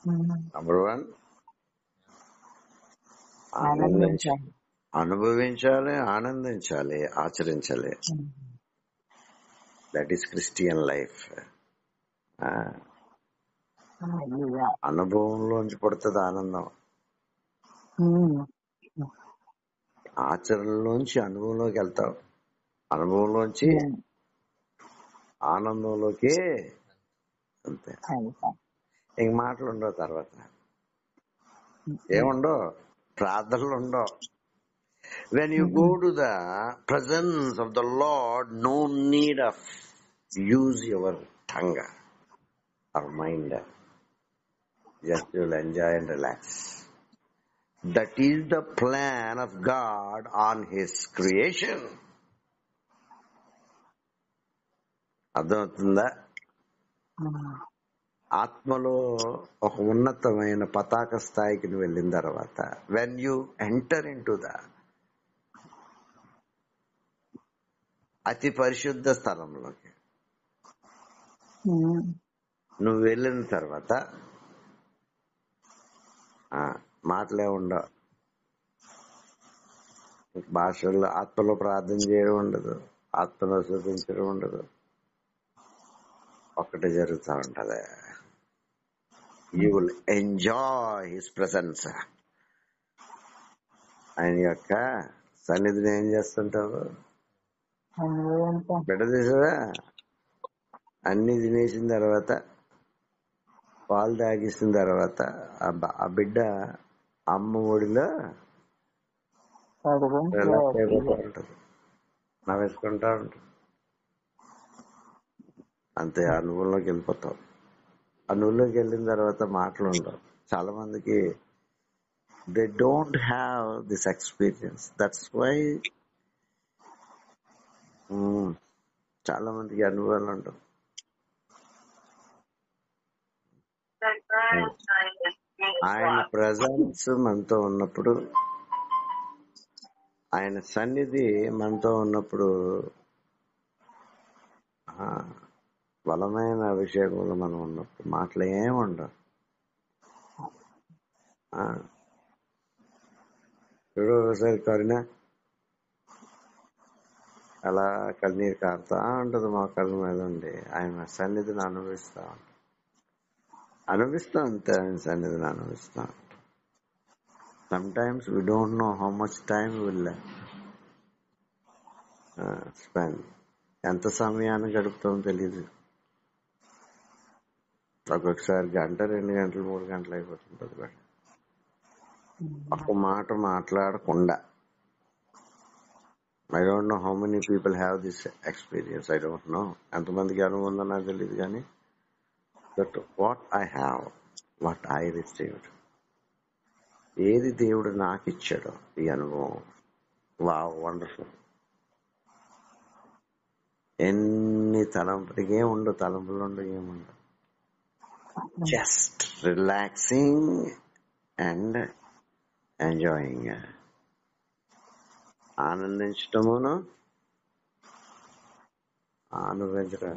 Number 1 ఆనందించాలి. అనుభవించాలి, ఆనందించాలి, ఆచరించాలి. That is Christian life. Hallelujah. అనుభవంలోంచి పుడుతుంది ఆనందం. ఆచరణలోంచి అనుభవంలోకి వెళ్తావు, అనుభవంలోంచి ఆనందంలోకి. అంతే, ఇంక మాటలు ఉండవు. తర్వాత ఏముండవు, ప్రార్థనలు ఉండవు. When you go to the presence of the Lord, no need of use your tongue or mind. Just you will enjoy and relax. That is the plan of God on His creation. అర్థమవుతుందా? ఆత్మలో ఒక ఉన్నతమైన పతాక స్థాయికి నువ్వు వెళ్ళిన తర్వాత, when you enter into the అతి పరిశుద్ధ స్థలంలోకి నువ్వు వెళ్ళిన తర్వాత మాటలే ఉండవు. భాషల్లో ఆత్మలో ప్రార్థన చేయడం ఉండదు, ఆత్మలో చూపించడం ఉండదు. ఒక్కటే జరుగుతూ ఉంటది. You will enjoy his presence. ఆయన యొక్క సన్నిధిని ఏం చేస్తుంటావు? బిడ్డ తీసా అన్ని తినేసిన తర్వాత, పాలు తాగిసిన తర్వాత ఆ బిడ్డ అమ్మ ఒడిలో రిలాక్స్ అయిపోతూ ఉంటుంది, నవ్వేసుకుంటా ఉంటుంది. అంతే, అనుభవంలోకి వెళ్ళిపోతావు. అనుభవంలోకి వెళ్ళిన తర్వాత మాటలు ఉండవు. చాలా మందికి they don't have this experience. That's why చాలా మందికి అనుభవాలు ఉండవు. ఆయన ప్రజెన్స్ మనతో ఉన్నప్పుడు, ఆయన సన్నిధి మనతో ఉన్నప్పుడు బలమైన అభిషేకంలో మనం ఉన్నప్పుడు మాటలు ఏమి ఉండవు. చూడు, ఒకసారి కరుణ అలా కన్నీరు కారుతా ఉంటుంది మా కళ్ళ మీద ఉండి, ఆయన సన్నిధిని అనుభవిస్తా అంతే. ఆయన సన్నిధిని అనుభవిస్తా. Sometimes we don't know how much time will spend. ఎంత సమయాన్ని గడుపుతామో తెలియదు. ఒక్కొక్కసారి గంట, 2 గంటలు, 3 గంటలు అయిపోతుంటుంది. ఒక మాట మాట్లాడకుండా. I don't know how many people have this experience. I don't know. ఎంతమందికి అనుభవం ఉందో నాకు తెలియదు, కానీ that what I have, what I received, ఏది దేవుడు నాకు ఇచ్చాడో ఈ అనుభవం. Wow, wonderful. ఎన్ని తలంపులకి ఏముండవు, తలంపులు ఉండవు, ఏముండవు. Just relaxing and enjoying. ఆనందించటమును అనుభవించడం,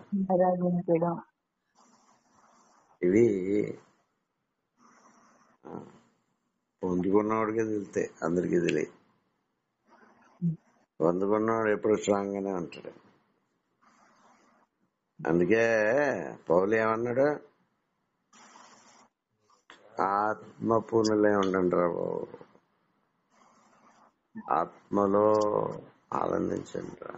ఇవి పొందుకున్నవాడికే తెలుస్తాయి, అందరికీ తెలియదు. పొందుకున్నవాడు ఎప్పుడు స్ట్రాంగ్ గానే ఉంటాడు. అందుకే పౌలు ఏమన్నాడు? ఆత్మ పూర్ణులే ఉండండి రా బాబు, ఆత్మలో ఆనందించండి రా.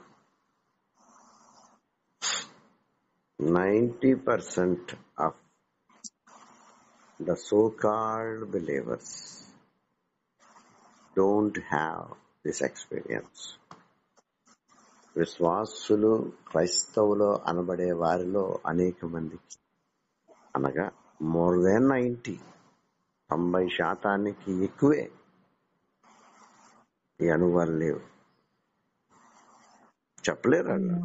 90% of the so-called believers don't have this experience. విశ్వాసులు, క్రైస్తవులు అనబడే వారిలో అనేక మందికి, అనగా మోర్ దెన్ 90% ఎక్కువే ఈ అనుభవాలు లేవు. చెప్పలేరు అలా.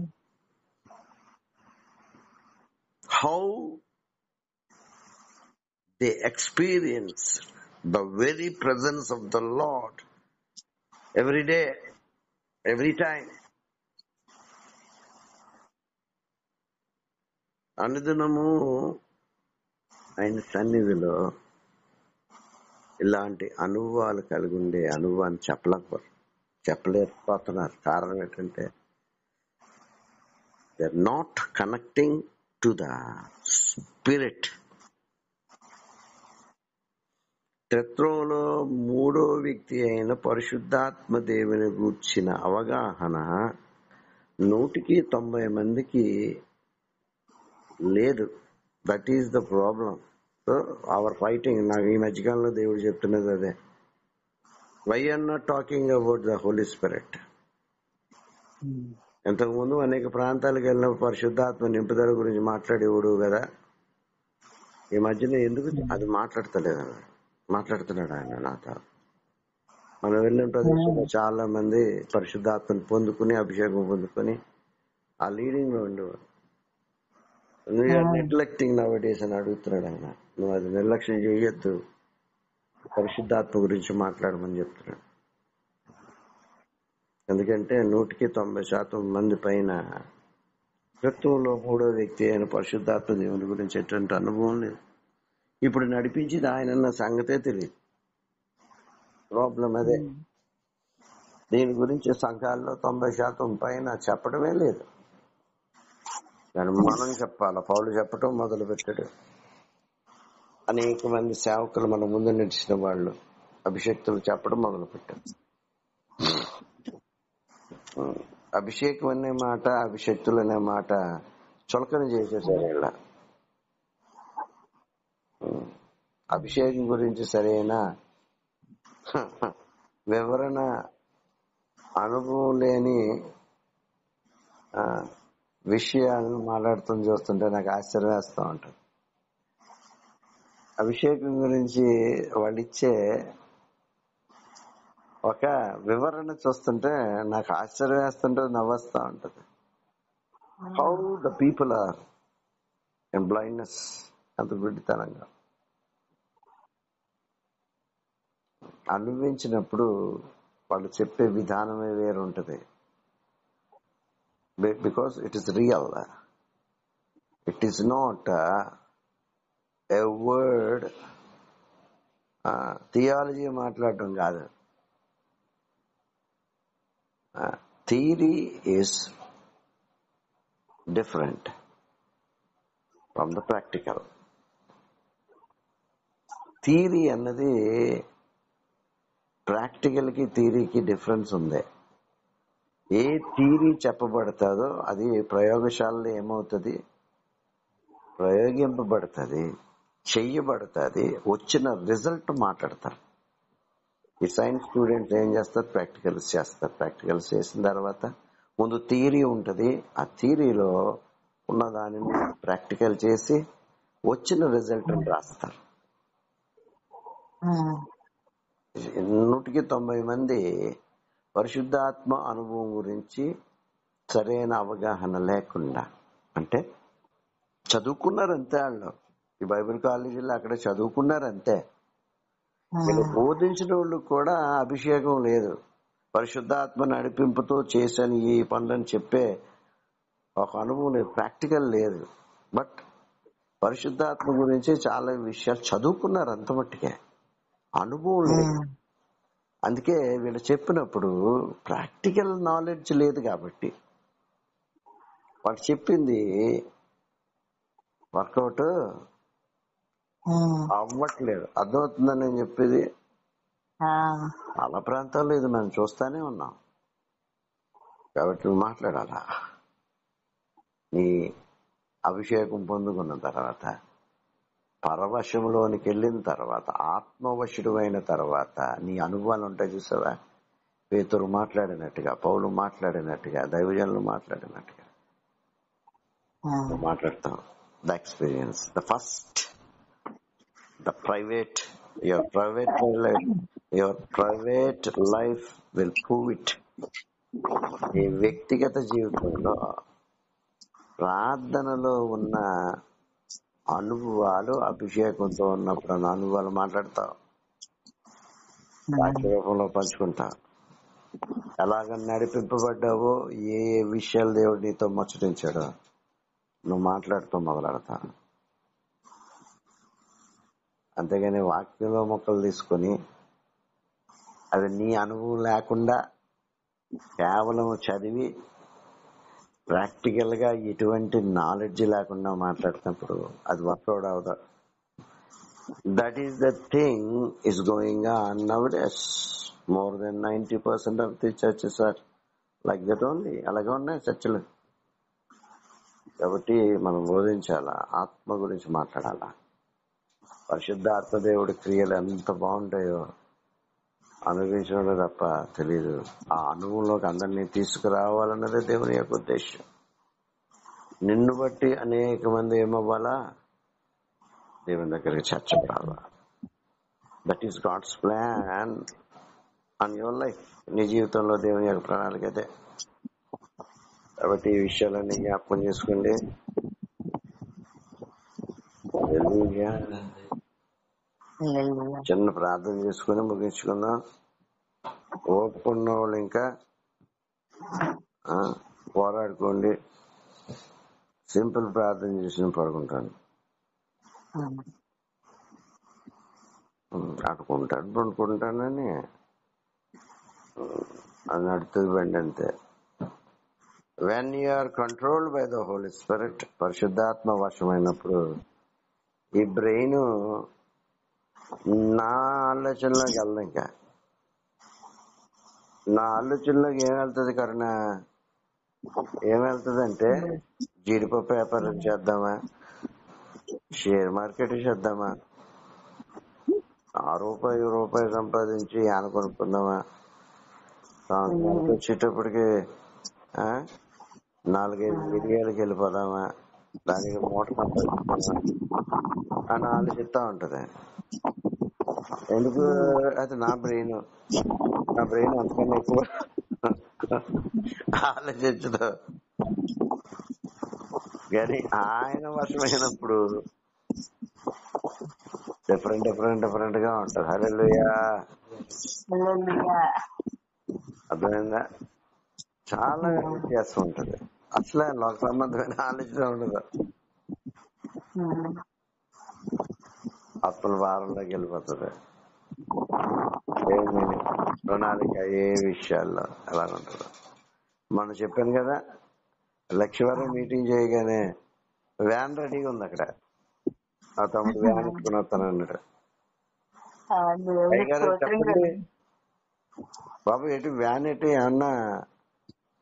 How they experience the very presence of the lord every day, every time. అనుదినము ఆయన సన్నిధిలో ఇలాంటి అనుభవాలు కలిగి ఉండే అనుభవాన్ని చెప్పలేకపోతున్నారు. కారణం ఏంటంటే they are not connecting to the spirit. త్రిత్వంలో మూడో వ్యక్తి అయిన పరిశుద్ధాత్మ దేవుని గూర్చిన అవగాహన 190 మందికి లేదు. That is the problem. So our fighting. నాకు ఈ మధ్యకాలంలో దేవుడు చెప్తున్నది అదే. Why are not talking about the Holy Spirit? ఇంతకుముందు అనేక ప్రాంతాలకు వెళ్ళినప్పుడు పరిశుద్ధాత్మ నింపుదల గురించి మాట్లాడేవాడు కదా. ఈ మధ్యన ఎందుకు అది మాట్లాడుతున్నాడు ఆయన నాతో. మనం వెళ్ళిన ప్రదేశంలో చాలా మంది పరిశుద్ధాత్మను పొందుకుని అభిషేకం పొందుకొని ఆ లీడింగ్ లో ఉండేవాడు. నువ్వు నెగ్లెక్టింగ్ నవ్ డేస్ అని అడుగుతున్నాడు ఆయన. నువ్వు అది నిర్లక్ష్యం చేయొద్దు, పరిశుద్ధాత్మ గురించి మాట్లాడమని చెప్తున్నాడు. ఎందుకంటే 190% మంది పైన త్రిత్వంలో మూడో వ్యక్తి అయిన పరిశుద్ధాత్మ దేవుని గురించి ఎటువంటి అనుభవం లేదు. ఇప్పుడు నడిపించింది ఆయన సంగతే తెలియదు. ప్రాబ్లం అదే. దీని గురించి సంఘాల్లో 90% పైన చెప్పడమే లేదు. కానీ మనం చెప్పాలి. పౌలు చెప్పటం మొదలు పెట్టాడు. అనేక మంది సేవకులు మన ముందు నడిచిన వాళ్ళు అభిషేక్తులు చెప్పడం మొదలు పెట్టారు. అభిషేకం అనే మాట, అభిషేక్తులు అనే మాట చులకన చేసేసారు ఇలా. అభిషేకం గురించి సరైన వివరణ, అనుభవం లేని విషయాలను మాట్లాడుతూ చూస్తుంటే నాకు ఆశ్చర్యం వేస్తూ ఉంటుంది. అభిషేకం గురించి వాళ్ళు ఇచ్చే ఒక వివరణ చూస్తుంటే నాకు ఆశ్చర్యం వేస్తుంటే నవ్వొస్తా ఉంటది. How the people are in blindness, అంత గుడ్డితనంగా. అనుభవించినప్పుడు వాళ్ళు చెప్పే విధానమే వేరుంటది. Because it is real. It is not a word. Theology మాట్లాడటం కాదు. Theory is different from the practical. Theory అన్నది ప్రాక్టికల్ కి థియరీకి డిఫరెన్స్ ఉంది. ఏ థియరీ చెప్పబడతాదో అది ప్రయోగశాలలో ఏమవుతుంది, ప్రయోగింపబడుతుంది, చెయ్యబడుతుంది, వచ్చిన రిజల్ట్ మాట్లాడతారు. ఈ సైన్స్ స్టూడెంట్స్ ఏం చేస్తారు, ప్రాక్టికల్స్ చేస్తారు. ప్రాక్టికల్స్ చేసిన తర్వాత ముందు థియరీ ఉంటుంది. ఆ థియరీలో ఉన్న దానిని ప్రాక్టికల్ చేసి వచ్చిన రిజల్ట్ రాస్తారు. 190 మంది పరిశుద్ధాత్మ అనుభవం గురించి సరైన అవగాహన లేకుండా, అంటే చదువుకున్నారంతే. వాళ్ళు ఈ బైబిల్ కాలేజీలో అక్కడ చదువుకున్నారంతే. వీళ్ళు బోధించిన వాళ్ళు కూడా అభిషేకం లేదు. పరిశుద్ధాత్మ నడిపింపుతో చేశాను ఈ పనులని చెప్పే ఒక అనుభవం లేదు, ప్రాక్టికల్ లేదు. బట్ పరిశుద్ధాత్మ గురించి చాలా విషయాలు చదువుకున్నారు, అంత మట్టుకే అనుభవం లేదు. అందుకే వీళ్ళు చెప్పినప్పుడు ప్రాక్టికల్ నాలెడ్జ్ లేదు కాబట్టి వాళ్ళు చెప్పింది వర్కౌట్ అవ్వట్లేదు. అర్థమవుతుందని నేను చెప్పేది. చాలా ప్రాంతాల్లో ఇది మనం చూస్తానే ఉన్నాం. కాబట్టి నువ్వు మాట్లాడాలా. నీ అభిషేకం పొందుకున్న తర్వాత, పరవశంలోనికి వెళ్ళిన తర్వాత, ఆత్మవశుడు అయిన తర్వాత నీ అనుభవాలు ఉంటాయి చూసావా. పేతురు మాట్లాడినట్టుగా, పౌలు మాట్లాడినట్టుగా, దైవజనులు మాట్లాడినట్టుగా మాట్లాడతాం. The experience, the first, the private, your private life will prove it. నీ వ్యక్తిగత జీవితంలో ప్రార్థనలో ఉన్న అనుభవాలు, అభిషేకంతో ఉన్నప్పుడు అనుభవాలు మాట్లాడతావు, వాక్య రూపంలో పంచుకుంటావు. ఎలాగ నడిపింపబడ్డావో, ఏ ఏ విషయాలు దేవుడు నీతో ముచ్చటించాడో నువ్వు మాట్లాడుతూ మొదలెడతావు. అంతేగాని వాక్యంలో మొక్కలు తీసుకొని అది నీ అనుభవం లేకుండా కేవలం చదివి ప్రాక్టికల్ గా ఎటువంటి నాలెడ్జ్ లేకుండా మాట్లాడుతున్నప్పుడు అది వర్కౌట్ అవుతా. That is the thing is going on nowadays. More than 90% of the churches are like that only. అలాగే ఉన్నాయి చర్చలు. కాబట్టి మనం బోధించాలా, ఆత్మ గురించి మాట్లాడాలా. పరిశుద్ధ ఆత్మదేవుడి క్రియలు ఎంత బాగుంటాయో అనుభవించడం తప్ప తెలియదు. ఆ అనుభవంలోకి అందరినీ తీసుకురావాలన్నదే దేవుని యొక్క ఉద్దేశం. నిన్ను బట్టి అనేక మంది ఏమవ్వాలా? దేవుని దగ్గరికి చర్చపడాలా. That is God's plan on your life. నీ జీవితంలో దేవుని యొక్క ప్రణాళిక అదే. కాబట్టి ఈ విషయాలన్నీ జ్ఞాపకం చేసుకోండి. హల్లెలూయా. హల్లెలూయా. చిన్న ప్రార్థన చేసుకుని ముగించుకుందాం. ఓపుకున్న వాళ్ళు ఇంకా పోరాడుకోండి. సింపుల్ ప్రార్థన చేసిన పడుకుంటాను. అడుకుంటాను పండుకుంటానని అది నడుతుంది బండి అంతే. When you are controlled by the Holy Spirit, పరిశుద్ధాత్మ వశమైనప్పుడు ఈ బ్రెయిన్ నా ఆలోచనలోకి వెళ్దాం. ఇంకా నా ఆలోచనలోకి ఏం వెళ్తుంది? కరుణ ఏం వెళ్తుంది అంటే, జీడిపప్పు వ్యాపారం చేద్దామా, షేర్ మార్కెట్ చేద్దామా, రూపాయి సంపాదించి యాన కొనుక్కుందామా, సంవత్సరానికి వచ్చేటప్పటికి 4-5 ఏరియాలకు వెళ్ళిపోదామా, దానికి మూట సంపాదిస్తామా అని ఆలోచిస్తా ఉంటది. ఎందుకు? అది నా బ్రెయిన్ అంతకన్నా ఎక్కువ ఆలోచించదు. కానీ ఆయన వశమైనప్పుడు డిఫరెంట్ గా ఉంటది. హల్లెలూయా. అర్థమైందా? చాలా వ్యత్యాసం ఉంటది. అసలే లోక సంబంధమైన ఆలోచన ఉండదు. ఆత్మల వారంలోకి వెళ్ళిపోతుంది. ఏమి ప్రణాళిక ఏ విషయాల్లో ఎలా ఉంటుందో మనం చెప్పాను కదా. లక్ష్మీవారం మీటింగ్ చేయగానే వ్యాన్ రెడీగా ఉంది అక్కడ. ఆ తమ్ముడు వ్యాన్ ఎత్తుకుని వస్తాను అన్నాడు. అయ్యగారు చెప్పండి బాబు, ఎటు వ్యాన్ ఎటు ఏమన్నా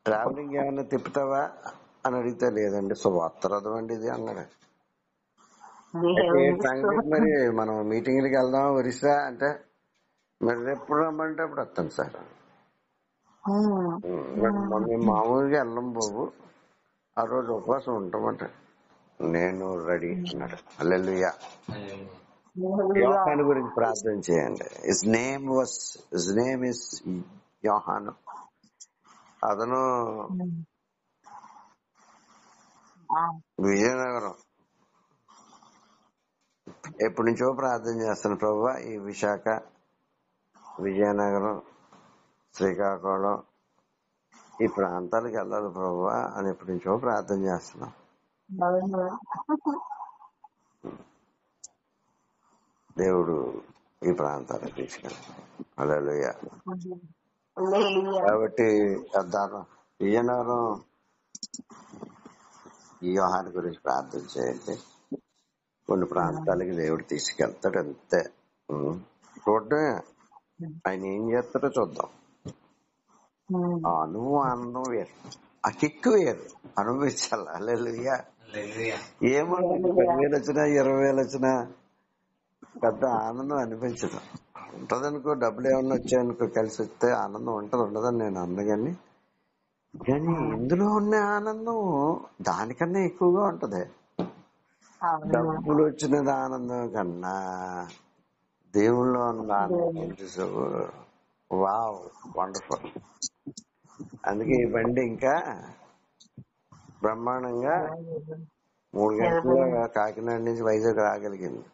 ట్రావెలింగ్ ఏమన్నా తిప్పుతావా అని అడిగితే లేదండి సువార్తరథం అండి ఇది అన్నాడు. సంగతి మరి మనం మీటింగ్లకి వెళ్దాం ఒరిస్సా అంటే, మరి ఎప్పుడు రమ్మంటే అప్పుడు వస్తాను సార్. మేము మామూలుగా వెళ్ళం బాబు, ఆ రోజు ఉపవాసం ఉంటామంట. నేను రెడీ అన్నాడు. హల్లెలూయా. యోహాను గురించి ప్రార్థన చేయండి. హిస్ నేమ్ ఇస్ యోహాను. అతను విజయనగరం. ఎప్పటి నుంచో ప్రార్థన చేస్తాను, ప్రభువా ఈ విశాఖ, విజయనగరం, శ్రీకాకుళం ఈ ప్రాంతాలకు వెళ్ళాలి ప్రభువా అని ఎప్పటి నుంచో ప్రార్థన చేస్తున్నాం. దేవుడు ఈ ప్రాంతాలకు తీసుకెళ్ళాలి. హల్లెలూయా. కాబట్టి విజయనగరం ఈ యోహాను గురించి ప్రార్థన చేయండి. కొన్ని ప్రాంతాలకి దేవుడు తీసుకెళ్తాడు అంతే. చూడటమే, ఆయన ఏం చేస్తాడో చూద్దాం. ఆ అనుభవం ఆనందం వేరు, ఆ కిక్కు వేరు, అనుభవించాలి. హల్లెలూయా. ఏమో 10,000 వచ్చినా 20,000 వచ్చినా పెద్ద ఆనందం అనిపించదు. ఉంటదనుకో, డబ్బులు ఏమన్నా వచ్చాయనుకో, కలిసి వస్తే ఆనందం ఉంటది, ఉండదని నేను అందగాని. కానీ ఇందులో ఉన్న ఆనందం దానికన్నా ఎక్కువగా ఉంటది. డబ్బులు వచ్చినది ఆనందం కన్నా దేవుళ్ళో ఉన్న ఆనందం వావ్, వండర్ఫుల్. అందుకే ఈ బండి ఇంకా బ్రహ్మాండంగా 3 గంటల కాకినాడ నుంచి వైజాగ్ రాగలిగింది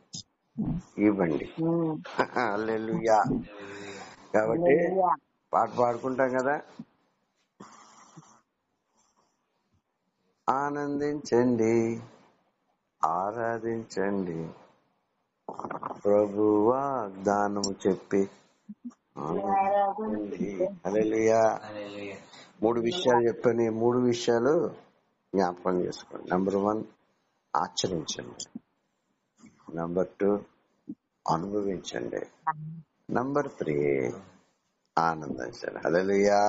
ఈ బండి. హల్లెలూయా. కాబట్టి పాట పాడుకుంటాం కదా, ఆనందించండి, ఆరాధించండి, ప్రభు వాగ్దానము చెప్పి ఆనందించండి. హల్లెలూయా. 3 విషయాలు చెప్పాను. ఈ 3 విషయాలు జ్ఞాపకం చేసుకోండి. నంబర్ 1 ఆచరించండి. నంబర్ 2 అనుభవించండి. నంబర్ 3 ఆనందించండి. హల్లెలూయా.